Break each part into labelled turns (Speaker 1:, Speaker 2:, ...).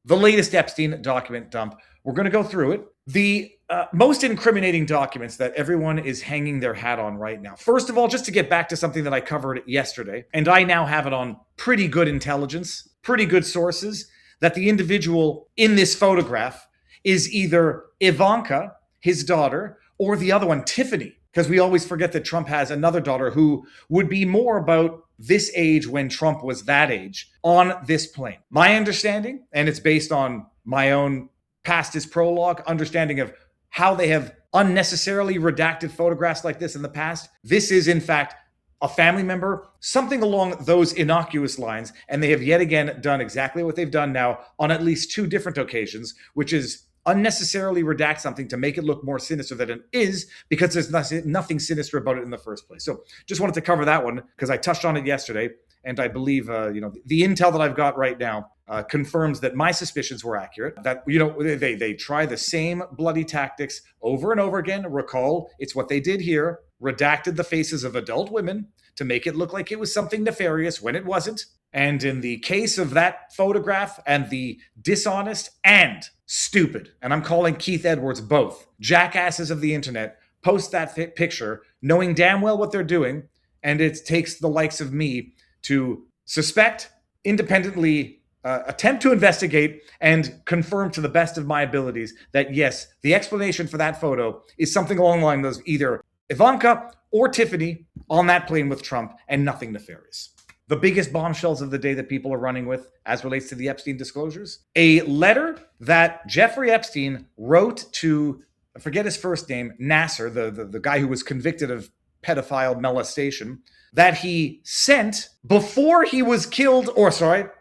Speaker 1: the latest Epstein document dump. We're going to go through it. The most incriminating documents that everyone is hanging their hat on right now. First of all, just to get back to something that I covered yesterday, and I now have it on pretty good intelligence, pretty good sources, that the individual in this photograph is either Ivanka, his daughter, or the other one, Tiffany, because we always forget that Trump has another daughter who would be more about this age when Trump was that age on this plane. My understanding, and it's based on my own past his prologue, understanding of how they have unnecessarily redacted photographs like this in the past. This is, in fact, a family member, something along those innocuous lines, and they have yet again done exactly what they've done now on at least 2 different occasions, which is unnecessarily redact something to make it look more sinister than it is, because there's nothing sinister about it in the first place. So just wanted to cover that one because I touched on it yesterday, and I believe the intel that I've got right now confirms that my suspicions were accurate, that they try the same bloody tactics over and over again. Recall, it's what they did here, redacted the faces of adult women to make it look like it was something nefarious when it wasn't. And in the case of that photograph and the dishonest and stupid, and I'm calling Keith Edwards both, jackasses of the internet, post that picture knowing damn well what they're doing, and it takes the likes of me to suspect, independently attempt to investigate, and confirm to the best of my abilities that yes, the explanation for that photo is something along the lines of either Ivanka or Tiffany on that plane with Trump and nothing nefarious. The biggest bombshells of the day that people are running with as relates to the Epstein disclosures, a letter that Jeffrey Epstein wrote to, I forget his first name, Nasser, the guy who was convicted of pedophile molestation, that he sent before he was killed,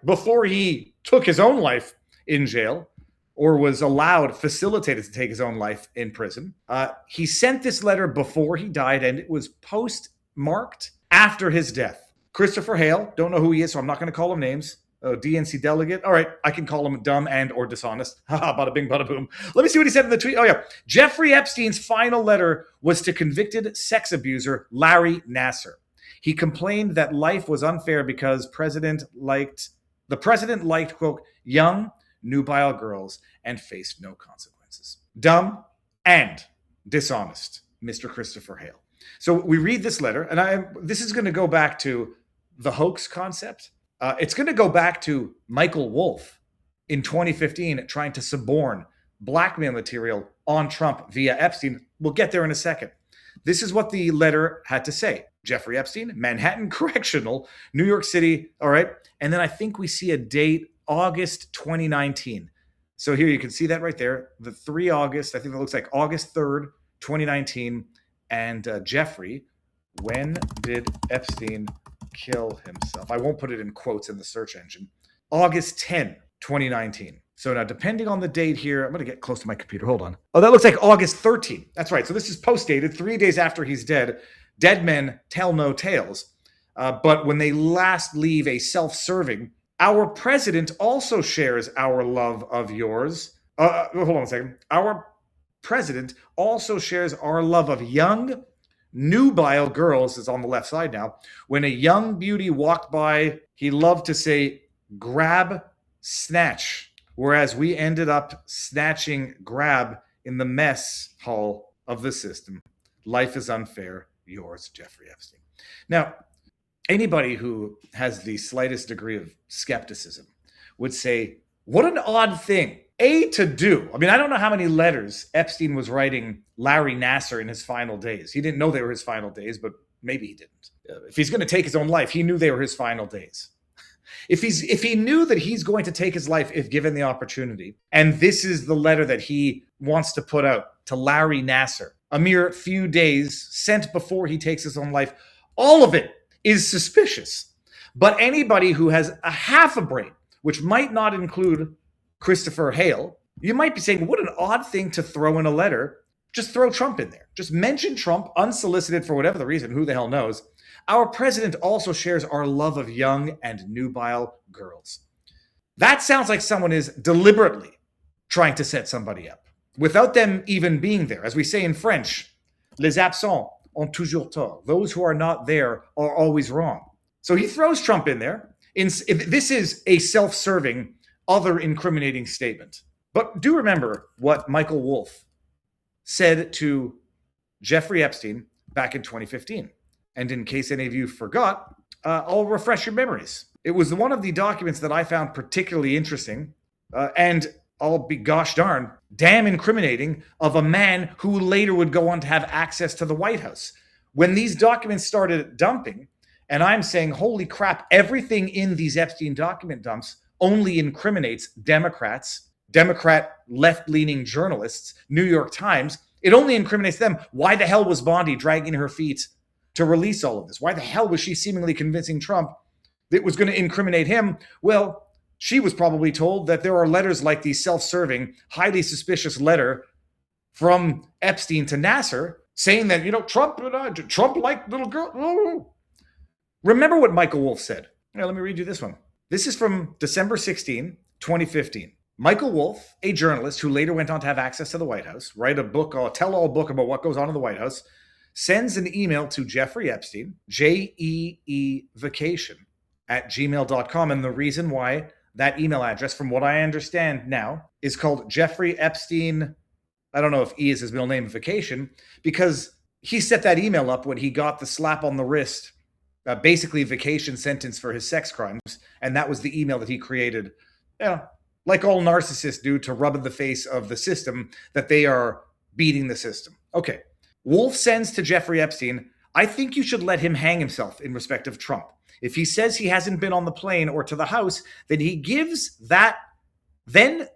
Speaker 1: before he took his own life in jail, or was facilitated to take his own life in prison. He sent this letter before he died, and it was postmarked after his death. Christopher Hale, don't know who he is, so I'm not going to call him names. DNC delegate. All right, I can call him dumb and or dishonest. Haha, bada bing, bada boom. Let me see what he said in the tweet. Oh yeah, Jeffrey Epstein's final letter was to convicted sex abuser Larry Nasser. He complained that life was unfair because the president liked, quote, young, nubile girls and faced no consequences. Dumb and dishonest, Mr. Christopher Hale. So we read this letter, and this is going to go back to the hoax concept. It's going to go back to Michael Wolff in 2015 trying to suborn blackmail material on Trump via Epstein. We'll get there in a second. This is what the letter had to say. Jeffrey Epstein, Manhattan Correctional, New York City. All right. And then I think we see a date, August 2019. So here you can see that right there. The 3 August, I think it looks like August 3rd, 2019. And Jeffrey, when did Epstein kill himself? I won't put it in quotes in the search engine. August 10, 2019. So now, depending on the date here, I'm going to get close to my computer. Hold on. Oh, that looks like August 13. That's right. So this is post-dated 3 days after he's dead. Dead men tell no tales. But when they last leave a self-serving, our president also shares our love of yours. Hold on a second. Our president also shares our love of young, nubile girls, is on the left side now. When a young beauty walked by, he loved to say, grab, snatch. Whereas we ended up snatching grab in the mess hall of the system. Life is unfair. Yours, Jeffrey Epstein. Now, anybody who has the slightest degree of skepticism would say, what an odd thing, to do. I mean, I don't know how many letters Epstein was writing Larry Nasser in his final days. He didn't know they were his final days, but maybe he didn't. If he's going to take his own life, he knew they were his final days. If he knew that he's going to take his life if given the opportunity, and this is the letter that he wants to put out to Larry Nasser, a mere few days sent before he takes his own life, all of it is suspicious. But anybody who has a half a brain, which might not include Christopher Hale, you might be saying, what an odd thing to throw in a letter. Just throw Trump in there. Just mention Trump unsolicited for whatever the reason, who the hell knows. Our president also shares our love of young and nubile girls. That sounds like someone is deliberately trying to set somebody up without them even being there. As we say in French, les absents ont toujours tort. Those who are not there are always wrong. So he throws Trump in there. This is a self-serving other incriminating statement. But do remember what Michael Wolff said to Jeffrey Epstein back in 2015. And in case any of you forgot, I'll refresh your memories. It was one of the documents that I found particularly interesting, and I'll be gosh darn, damn incriminating, of a man who later would go on to have access to the White House. When these documents started dumping, and I'm saying, holy crap, everything in these Epstein document dumps only incriminates Democrats, Democrat left-leaning journalists, New York Times. It only incriminates them. Why the hell was Bondi dragging her feet to release all of this? Why the hell was she seemingly convincing Trump that it was going to incriminate him? Well, she was probably told that there are letters like the self-serving, highly suspicious letter from Epstein to Nasser saying that, Trump liked little girl. Oh. Remember what Michael Wolff said. Let me read you this one. This is from December 16, 2015. Michael Wolff, a journalist who later went on to have access to the White House, write a book, a tell-all book about what goes on in the White House, sends an email to Jeffrey Epstein, jeevacation@gmail.com. And the reason why that email address, from what I understand now, is called Jeffrey Epstein, I don't know if E is his middle name, Vacation, because he set that email up when he got the slap on the wrist, basically vacation sentence for his sex crimes. And that was the email that he created, like all narcissists do, to rub in the face of the system that they are beating the system. Okay. Wolff sends to Jeffrey Epstein, I think you should let him hang himself in respect of Trump. If he says he hasn't been on the plane or to the House, then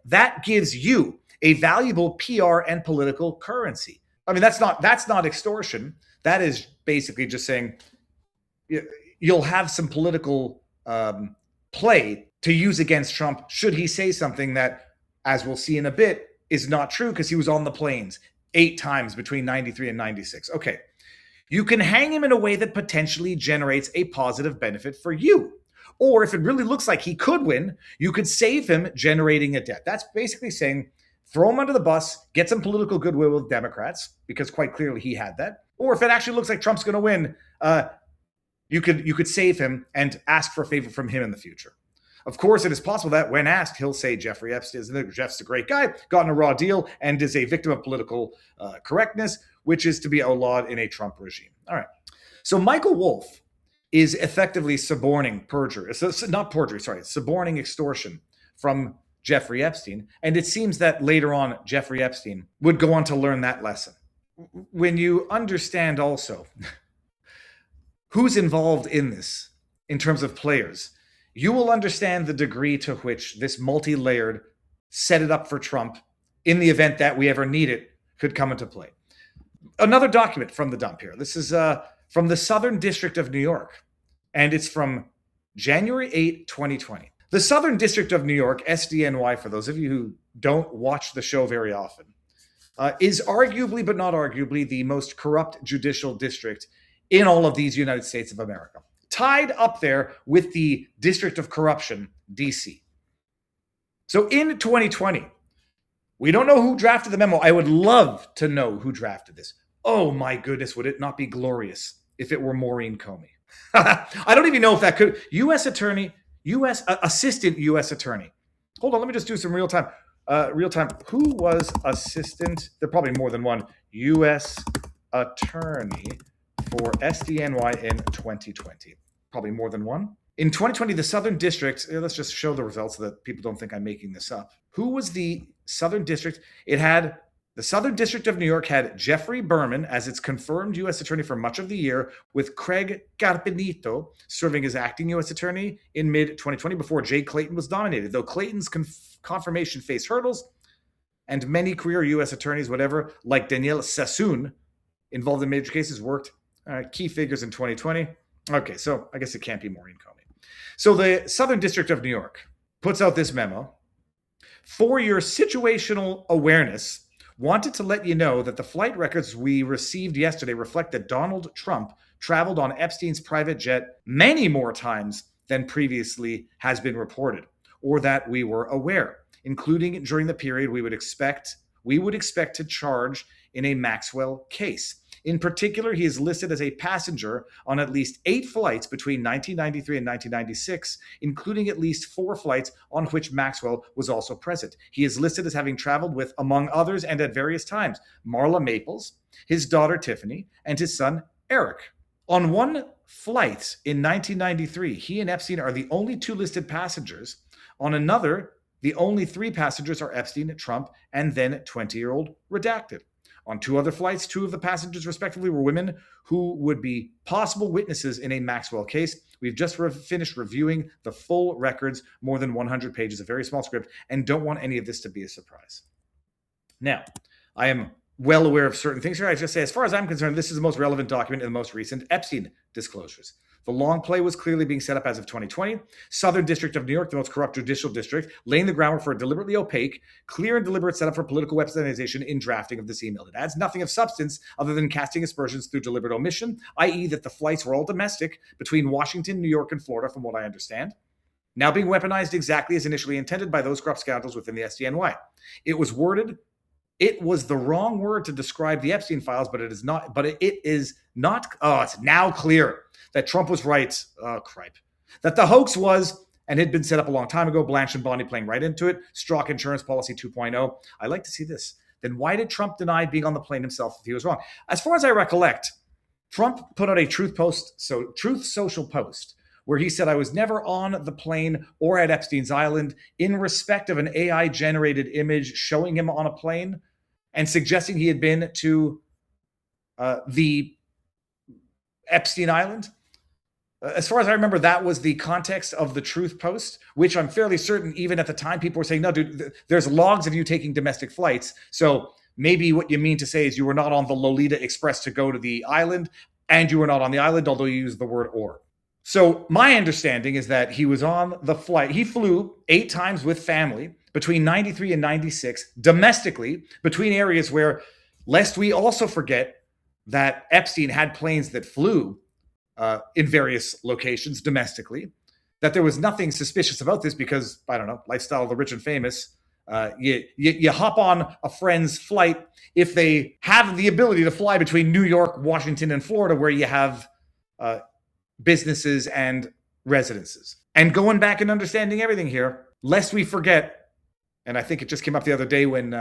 Speaker 1: that gives you a valuable PR and political currency. I mean, that's not extortion. That is basically just saying you'll have some political play to use against Trump should he say something that, as we'll see in a bit, is not true because he was on the planes 8 times between 93 and 96. Okay. You can hang him in a way that potentially generates a positive benefit for you. Or if it really looks like he could win, you could save him generating a debt. That's basically saying throw him under the bus, get some political goodwill with Democrats, because quite clearly he had that. Or if it actually looks like Trump's going to win, you could save him and ask for a favor from him in the future. Of course, it is possible that when asked, he'll say Jeffrey Epstein, Jeff's a great guy, gotten a raw deal, and is a victim of political correctness, which is to be outlawed in a Trump regime. All right. So Michael Wolff is effectively suborning suborning extortion from Jeffrey Epstein. And it seems that later on, Jeffrey Epstein would go on to learn that lesson. When you understand also who's involved in this in terms of players, you will understand the degree to which this multi-layered set it up for Trump in the event that we ever need it could come into play. Another document from the dump here. This is from the Southern District of New York, and it's from January 8, 2020. The Southern District of New York, SDNY, for those of you who don't watch the show very often, is arguably, but not arguably, the most corrupt judicial district in all of these United States of America. Tied up there with the District of Corruption, DC. So in 2020, we don't know who drafted the memo. I would love to know who drafted this. Oh my goodness, would it not be glorious if it were Maureen Comey? I don't even know if that could. Assistant U.S. Attorney. Hold on, let me just do some real time. Who was assistant? There are probably more than one. U.S. Attorney for SDNY in 2020. Probably more than one. In 2020, the Southern District, let's just show the results so that people don't think I'm making this up. Who was the Southern District? The Southern District of New York had Jeffrey Berman as its confirmed U.S. Attorney for much of the year, with Craig Carpenito serving as acting U.S. Attorney in mid-2020 before Jay Clayton was nominated. Though Clayton's confirmation faced hurdles, and many career U.S. attorneys, like Danielle Sassoon, involved in major cases, worked key figures in 2020. Okay, so I guess it can't be Maureen Comey. So the Southern District of New York puts out this memo. For your situational awareness, wanted to let you know that the flight records we received yesterday reflect that Donald Trump traveled on Epstein's private jet many more times than previously has been reported, or that we were aware, including during the period we would expect to charge in a Maxwell case. In particular, he is listed as a passenger on at least 8 flights between 1993 and 1996, including at least 4 flights on which Maxwell was also present. He is listed as having traveled with, among others and at various times, Marla Maples, his daughter Tiffany, and his son Eric. On one flight in 1993, he and Epstein are the only 2 listed passengers. On another, the only 3 passengers are Epstein, Trump, and then 20-year-old redacted. On 2 other flights, 2 of the passengers respectively were women who would be possible witnesses in a Maxwell case. We've just finished reviewing the full records, more than 100 pages, a very small script, and don't want any of this to be a surprise. Now, I am well aware of certain things here. I just say, as far as I'm concerned, this is the most relevant document in the most recent Epstein disclosures. The long play was clearly being set up as of 2020. Southern District of New York, the most corrupt judicial district, laying the groundwork for a deliberately opaque, clear and deliberate setup for political weaponization in drafting of this email. It adds nothing of substance other than casting aspersions through deliberate omission, i.e. that the flights were all domestic between Washington, New York, and Florida, from what I understand, now being weaponized exactly as initially intended by those corrupt scoundrels within the SDNY. It was the wrong word to describe the Epstein files, but it is not. It's now clear that Trump was right. That the hoax was and had been set up a long time ago. Blanche and Bonnie playing right into it. Strzok Insurance Policy 2.0. I like to see this. Then why did Trump deny being on the plane himself if he was wrong? As far as I recollect, Trump put out a Truth Social post where he said, I was never on the plane or at Epstein's Island, in respect of an AI-generated image showing him on a plane and suggesting he had been to the Epstein Island. As far as I remember, that was the context of the Truth post, which I'm fairly certain even at the time people were saying, no, dude, there's logs of you taking domestic flights. So maybe what you mean to say is you were not on the Lolita Express to go to the island, and you were not on the island, although you used the word or. So my understanding is that he was on the flight. He flew 8 times with family between 93 and 96, domestically, between areas where, lest we also forget that Epstein had planes that flew in various locations domestically, that there was nothing suspicious about this because, I don't know, lifestyle of the rich and famous. You hop on a friend's flight if they have the ability to fly between New York, Washington, and Florida, where you have businesses and residences. And going back and understanding everything here, lest we forget, and I think it just came up the other day when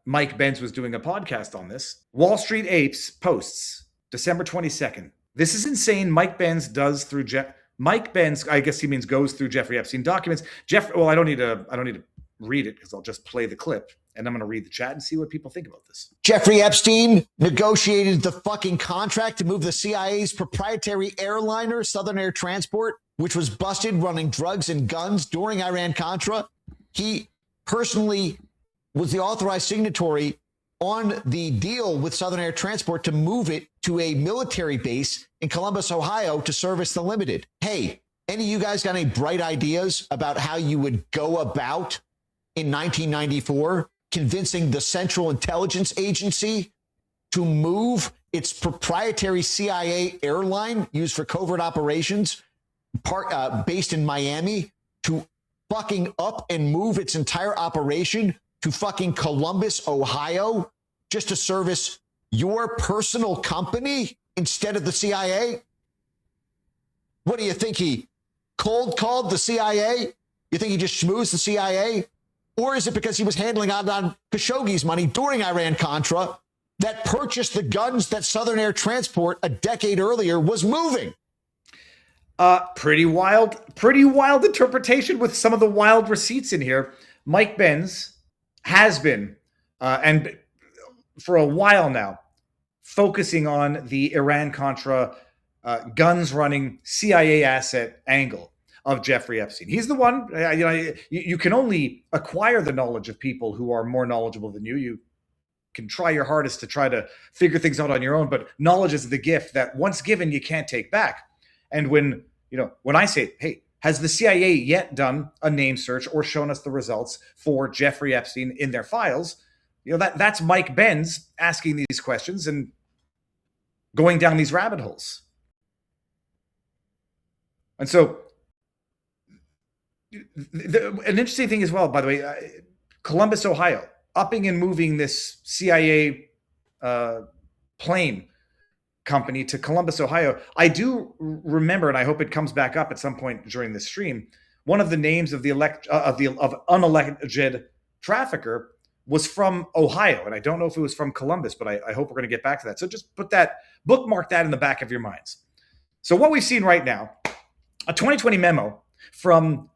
Speaker 1: Mike Benz was doing a podcast on this, Wall Street Apes posts, December 22nd. This is insane. Mike Benz does through Mike Benz, I guess he means goes through Jeffrey Epstein documents. I don't need to read it because I'll just play the clip and I'm going to read the chat and see what people think about this.
Speaker 2: Jeffrey Epstein negotiated the fucking contract to move the CIA's proprietary airliner, Southern Air Transport, which was busted running drugs and guns during Iran-Contra. He personally was the authorized signatory on the deal with Southern Air Transport to move it to a military base in Columbus, Ohio to service the limited. Hey, any of you guys got any bright ideas about how you would go about in 1994 convincing the Central Intelligence Agency to move its proprietary CIA airline used for covert operations based in Miami to fucking up and move its entire operation to fucking Columbus, Ohio, just to service your personal company instead of the CIA? What do you think, he cold called the CIA? You think he just schmoozed the CIA? Or is it because he was handling out on Khashoggi's money during Iran-Contra that purchased the guns that Southern Air Transport a decade earlier was moving?
Speaker 1: Pretty wild interpretation with some of the wild receipts in here. Mike Benz has been, and for a while now, focusing on the Iran-Contra guns running CIA asset angle of Jeffrey Epstein. He's the one, you can only acquire the knowledge of people who are more knowledgeable than you. You can try your hardest to try to figure things out on your own, but knowledge is the gift that once given, you can't take back. And when I say, hey, has the CIA yet done a name search or shown us the results for Jeffrey Epstein in their files? That's Mike Benz asking these questions and going down these rabbit holes. And so an interesting thing as well, by the way, Columbus, Ohio, upping and moving this CIA plane company to Columbus, Ohio. I do remember, and I hope it comes back up at some point during the stream, one of the names of the unalleged trafficker was from Ohio, and I don't know if it was from Columbus, but I hope we're going to get back to that. So just bookmark that in the back of your minds. So what we've seen right now, a 2020 memo from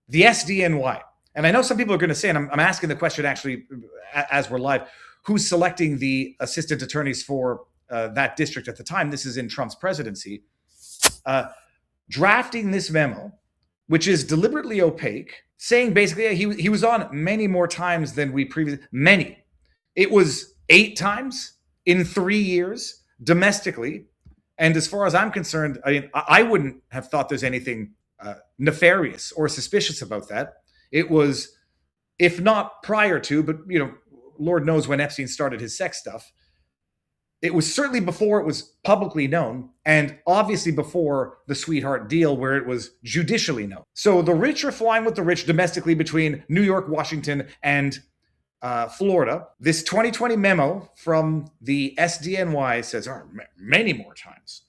Speaker 1: the SDNY. And I know some people are going to say, and I'm asking the question actually as we're live, who's selecting the assistant attorneys for that district at the time? This is in Trump's presidency. Drafting this memo, which is deliberately opaque, saying basically he was on many more times than we previously, many. It was 8 times in 3 years domestically. And as far as I'm concerned, I mean, I wouldn't have thought there's anything nefarious or suspicious about that. It was, if not prior to, but Lord knows when Epstein started his sex stuff. It was certainly before it was publicly known, and obviously before the sweetheart deal where it was judicially known. So the rich are flying with the rich domestically between New York, Washington, and Florida. This 2020 memo from the SDNY says, many more times.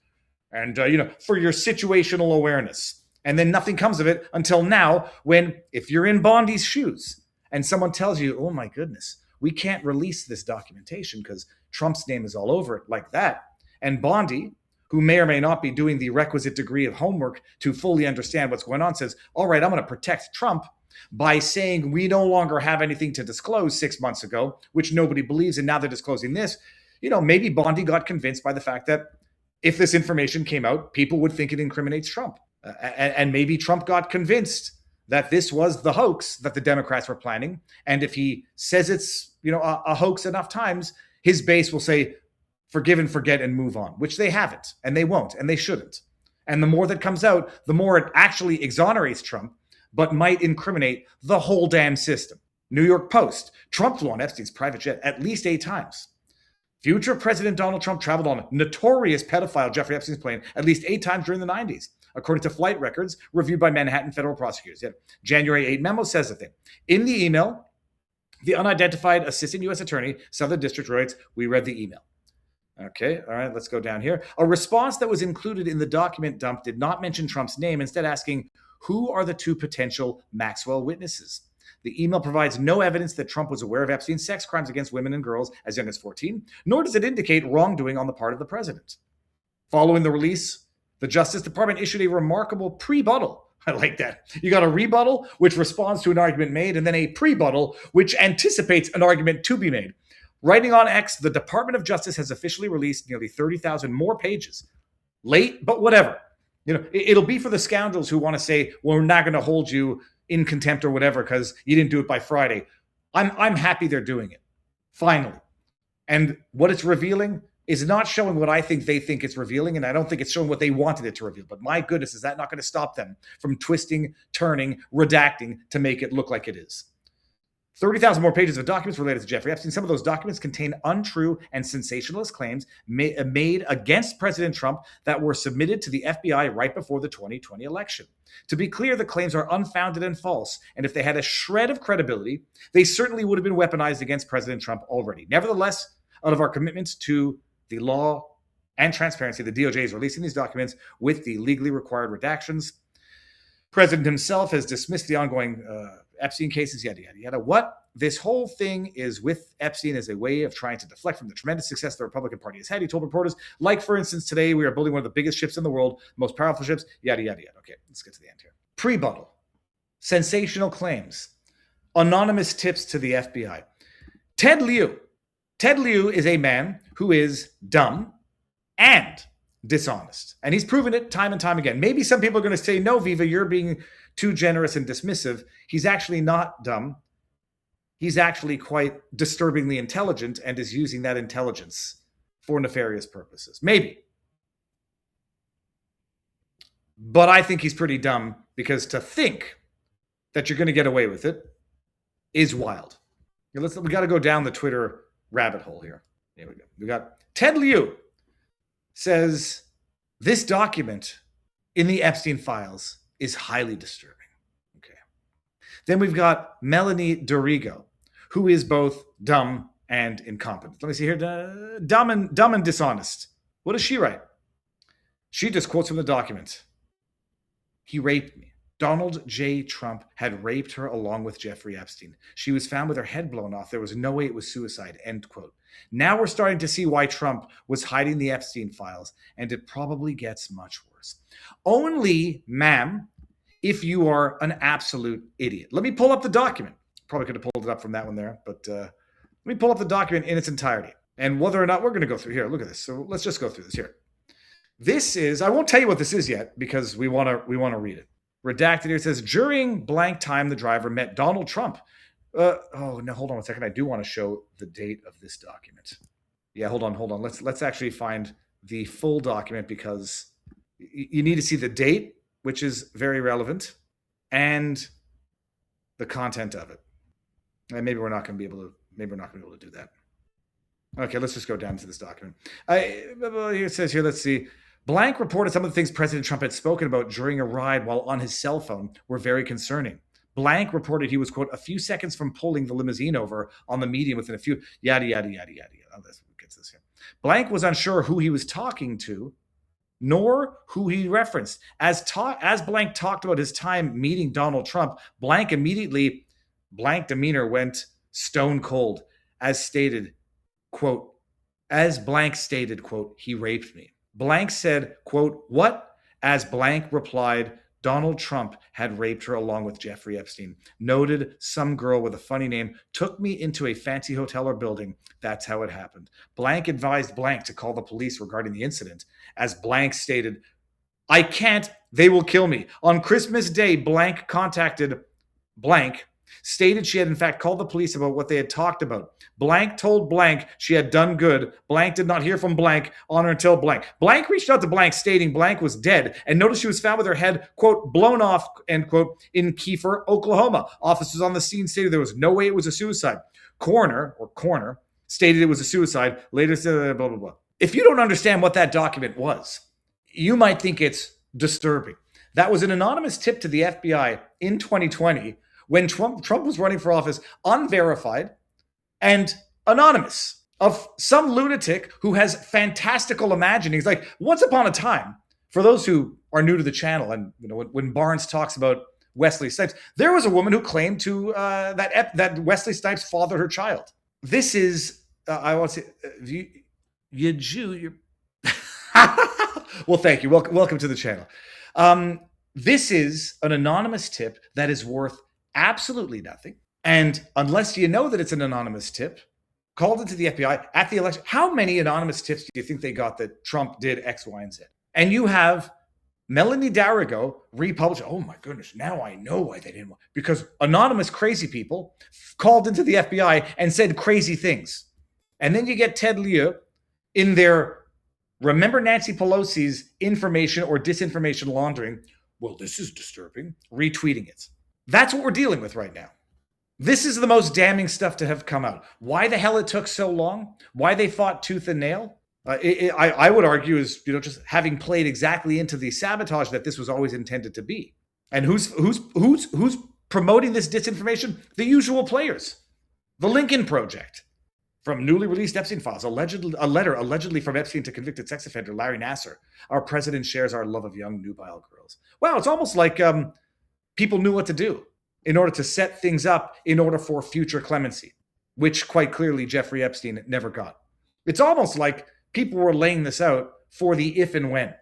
Speaker 1: And, for your situational awareness. And then nothing comes of it until now when, if you're in Bondi's shoes and someone tells you, oh my goodness, we can't release this documentation because Trump's name is all over it like that. And Bondi, who may or may not be doing the requisite degree of homework to fully understand what's going on, says, all right, I'm going to protect Trump by saying we no longer have anything to disclose 6 months ago, which nobody believes, and now they're disclosing this. Maybe Bondi got convinced by the fact that if this information came out, people would think it incriminates Trump. And maybe Trump got convinced that this was the hoax that the Democrats were planning. And if he says it's, a hoax enough times, his base will say, forgive and forget and move on, which they haven't, and they won't, and they shouldn't. And the more that comes out, the more it actually exonerates Trump, but might incriminate the whole damn system. New York Post, Trump flew on Epstein's private jet at least 8 times. Future President Donald Trump traveled on notorious pedophile Jeffrey Epstein's plane at least 8 times during the 90s, according to flight records reviewed by Manhattan federal prosecutors. Yet, January 8 memo says the thing. In the email, the unidentified assistant U.S. attorney, Southern District, writes, we read the email. Okay, all right, let's go down here. A response that was included in the document dump did not mention Trump's name, instead asking, who are the 2 potential Maxwell witnesses? The email provides no evidence that Trump was aware of Epstein's sex crimes against women and girls as young as 14, nor does it indicate wrongdoing on the part of the president. Following the release, the Justice Department issued a remarkable pre-buttal. I like that. You got a rebuttal, which responds to an argument made, and then a pre-buttal, which anticipates an argument to be made. Writing on X, the Department of Justice has officially released nearly 30,000 more pages. Late, but whatever. It'll be for the scoundrels who want to say, well, we're not going to hold you in contempt or whatever because you didn't do it by Friday. I'm happy they're doing it. Finally. And what it's revealing is not showing what I think they think it's revealing, and I don't think it's showing what they wanted it to reveal. But my goodness, is that not going to stop them from twisting, turning, redacting to make it look like it is? 30,000 more pages of documents related to Jeffrey Epstein. Some of those documents contain untrue and sensationalist claims made against President Trump that were submitted to the FBI right before the 2020 election. To be clear, the claims are unfounded and false, and if they had a shred of credibility, they certainly would have been weaponized against President Trump already. Nevertheless, out of our commitment to the law and transparency, the DOJ is releasing these documents with the legally required redactions. President himself has dismissed the ongoing Epstein cases, yada, yada, yada. What this whole thing is with Epstein is a way of trying to deflect from the tremendous success the Republican Party has had. He told reporters, like, for instance, today we are building one of the biggest ships in the world, most powerful ships, yada, yada, yada. Okay, let's get to the end here. Pre-buttal. Sensational claims. Anonymous tips to the FBI. Ted Lieu. Ted Lieu is a man who is dumb and dishonest. And he's proven it time and time again. Maybe some people are going to say, no, Viva, you're being too generous and dismissive. He's actually not dumb. He's actually quite disturbingly intelligent and is using that intelligence for nefarious purposes. Maybe. But I think he's pretty dumb, because to think that you're going to get away with it is wild. We got to go down the Twitter rabbit hole here. Here we go. We got Ted Lieu says this document in the Epstein files is highly disturbing. Okay. Then we've got Melanie Dorigo, who is both dumb and incompetent. Let me see here. Dumb and dishonest. What does she write? She just quotes from the document. He raped me. Donald J. Trump had raped her along with Jeffrey Epstein. She was found with her head blown off. There was no way it was suicide, end quote. Now we're starting to see why Trump was hiding the Epstein files, and it probably gets much worse. Only, ma'am, if you are an absolute idiot. Let me pull up the document. Probably could have pulled it up from that one there, but let me pull up the document in its entirety. And whether or not we're going to go through here, look at this. So let's just go through this here. This is, I won't tell you what this is yet because we want to read it. Redacted here, it says, during blank time, the driver met Donald Trump. Oh, no, hold on a second. I do want to show the date of this document. Yeah, hold on. Let's actually find the full document because you need to see the date, which is very relevant, and the content of it. And maybe we're not going to be able to do that. Okay, let's just go down to this document. It says here, let's see. Blank reported some of the things President Trump had spoken about during a ride while on his cell phone were very concerning. Blank reported he was, quote, a few seconds from pulling the limousine over on the median within a few, yada, yada, yada, yada. Oh, that's what gets this here. Blank was unsure who he was talking to, nor who he referenced. As Blank talked about his time meeting Donald Trump, Blank demeanor went stone cold, as stated, quote, as Blank stated, quote, he raped me. Blank said, quote, what? As Blank replied, Donald Trump had raped her along with Jeffrey Epstein. Noted some girl with a funny name took me into a fancy hotel or building. That's how it happened. Blank advised Blank to call the police regarding the incident. As Blank stated, I can't, they will kill me. On Christmas Day, Blank contacted Blank, stated she had in fact called the police about what they had talked about. Blank told Blank she had done good. Blank did not hear from Blank on or until Blank. Blank reached out to Blank stating Blank was dead and noticed she was found with her head, quote, blown off, end quote, in Kiefer, Oklahoma. Officers on the scene stated there was no way it was a suicide. Coroner stated it was a suicide. Later said blah, blah, blah. If you don't understand what that document was, you might think it's disturbing. That was an anonymous tip to the FBI in 2020 when Trump was running for office, unverified and anonymous, of some lunatic who has fantastical imaginings. Like once upon a time, for those who are new to the channel, and you know when Barnes talks about Wesley Snipes, there was a woman who claimed to that Wesley Snipes fathered her child. This is I want to say you Jew. Well, thank you. Welcome to the channel. This is an anonymous tip that is worth absolutely nothing. And unless you know that it's an anonymous tip, called into the FBI at the election. How many anonymous tips do you think they got that Trump did X, Y, and Z? And you have Melanie Darrigo republish. Oh my goodness, now I know why they didn't want. Because anonymous crazy people called into the FBI and said crazy things. And then you get Ted Lieu in their remember Nancy Pelosi's information or disinformation laundering. Well, this is disturbing. Retweeting it. That's what we're dealing with right now. This is the most damning stuff to have come out. Why the hell it took so long? Why they fought tooth and nail? I would argue is just having played exactly into the sabotage that this was always intended to be. And who's promoting this disinformation? The usual players. The Lincoln Project. From newly released Epstein files, a letter allegedly from Epstein to convicted sex offender Larry Nassar. Our president shares our love of young nubile girls. Wow, it's almost like people knew what to do in order to set things up in order for future clemency, which quite clearly Jeffrey Epstein never got. It's almost like people were laying this out for the if and when.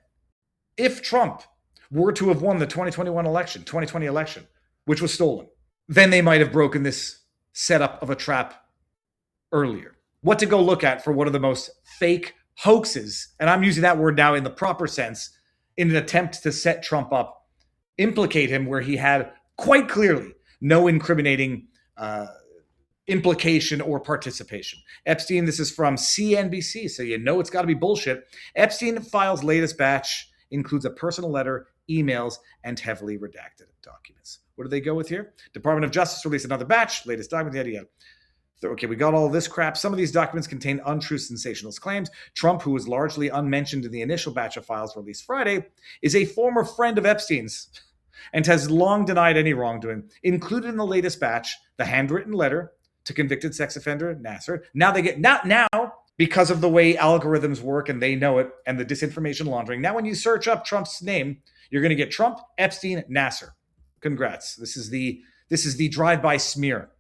Speaker 1: If Trump were to have won the 2020 election, which was stolen, then they might have broken this setup of a trap earlier. What to go look at for one of the most fake hoaxes, and I'm using that word now in the proper sense, in an attempt to set Trump up, implicate him where he had quite clearly no incriminating implication or participation. Epstein, this is from CNBC, so you know it's got to be bullshit. Epstein files latest batch includes a personal letter, emails, and heavily redacted documents. What do they go with here? Department of Justice released another batch, latest document, yada, yada. Okay, we got all this crap. Some of these documents contain untrue sensationalist claims. Trump, who was largely unmentioned in the initial batch of files released Friday, is a former friend of Epstein's and has long denied any wrongdoing. Included in the latest batch, the handwritten letter to convicted sex offender Nassar. Now because of the way algorithms work and they know it, and the disinformation laundering. Now, when you search up Trump's name, you're going to get Trump, Epstein, Nasser. Congrats. This is the drive-by smear.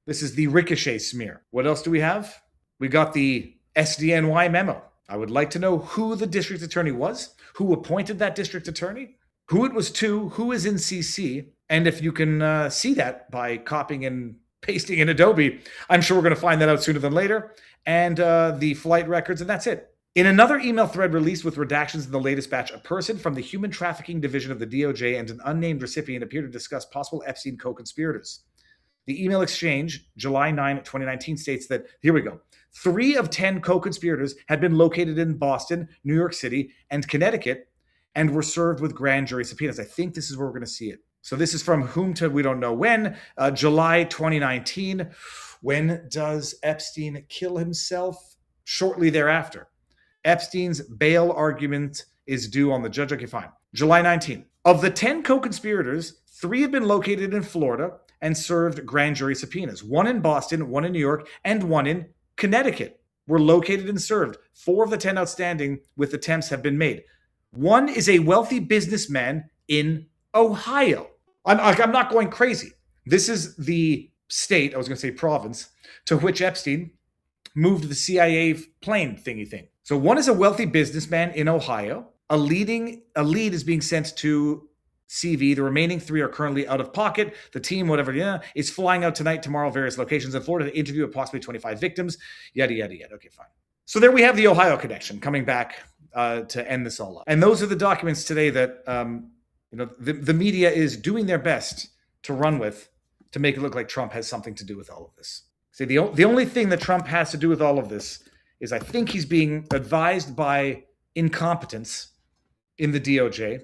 Speaker 1: This is the ricochet smear. What else do we have? We got the SDNY memo. I would like to know who the district attorney was, who appointed that district attorney, who it was to, who is in CC, and if you can see that by copying and pasting in Adobe, I'm sure we're going to find that out sooner than later, and the flight records, and that's it. In another email thread released with redactions in the latest batch, a person from the Human Trafficking Division of the DOJ and an unnamed recipient appear to discuss possible Epstein co-conspirators. The email exchange, July 9, 2019, states that, here we go, 3 of 10 co-conspirators had been located in Boston, New York City, and Connecticut, and were served with grand jury subpoenas. I think this is where we're going to see it. So this is from whom to we don't know when, July 2019. When does Epstein kill himself? Shortly thereafter. Epstein's bail argument is due on the judge. Okay, fine. July 19. Of the 10 co-conspirators, 3 have been located in Florida and served grand jury subpoenas. 1 in Boston, 1 in New York, and 1 in Connecticut were located and served. 4 of the 10 outstanding with attempts have been made. 1 is a wealthy businessman in Ohio. I'm not going crazy. This is the state, I was going to say province, to which Epstein moved the CIA plane thingy thing. So 1 is a wealthy businessman in Ohio. A lead is being sent to CV. The remaining 3 are currently out of pocket. The team, whatever, is flying out tonight, tomorrow, various locations in Florida to interview approximately 25 victims. Yada, yada, yada. Okay, fine. So there we have the Ohio connection coming back to end this all up. And those are the documents today that the media is doing their best to run with to make it look like Trump has something to do with all of this. See, the only thing that Trump has to do with all of this is I think he's being advised by incompetence in the DOJ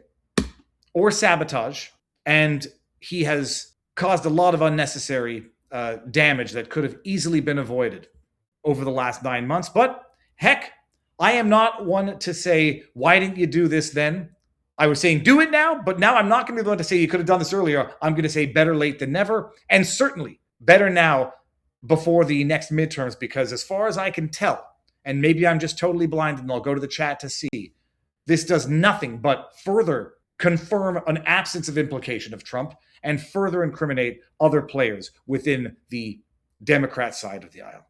Speaker 1: or sabotage, and he has caused a lot of unnecessary damage that could have easily been avoided over the last 9 months. But heck, I am not one to say, why didn't you do this then? I was saying do it now, but now I'm not going to be the one to say you could have done this earlier. I'm going to say better late than never, and certainly better now before the next midterms, because as far as I can tell, and maybe I'm just totally blind and I'll go to the chat to see, this does nothing but further confirm an absence of implication of Trump and further incriminate other players within the Democrat side of the aisle.